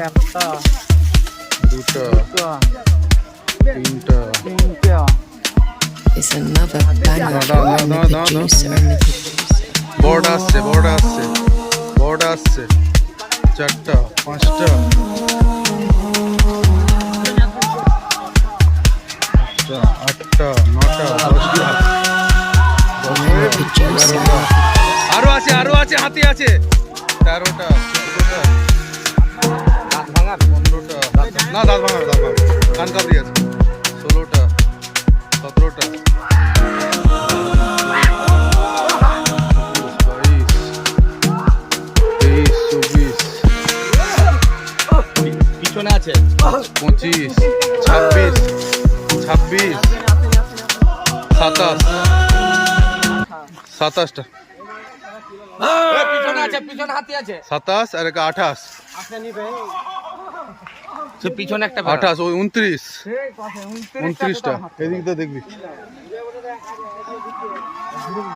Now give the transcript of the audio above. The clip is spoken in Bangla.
একটা, দুটো, দুটো, তিনটা, তিনটা। It's another banger No, from no, the no, no, producer. Board আসছে, বোর্ড আসছে, বোর্ড আসছে। চারটা, পাঁচটা, সাতটা, আটটা, নটা, দশটা, এগারোটা। আরো আছে, আরো আছে, হাতি আছে। 13টা, 14টা, 15টা, না দাঁত ভাঙা, দাঁত ভাঙা, কান কাবড়ি আছে। 16টা, 17টা, 22, 23, 24, পিছনে আছে 25, 26, 27, 27টা, পিছনে আছে, পিছনে হাতি আছে 27 আর একটা 28, সে পিছনে একটা 28, ওই 29, 29টা, এদিক দিয়ে দেখবি।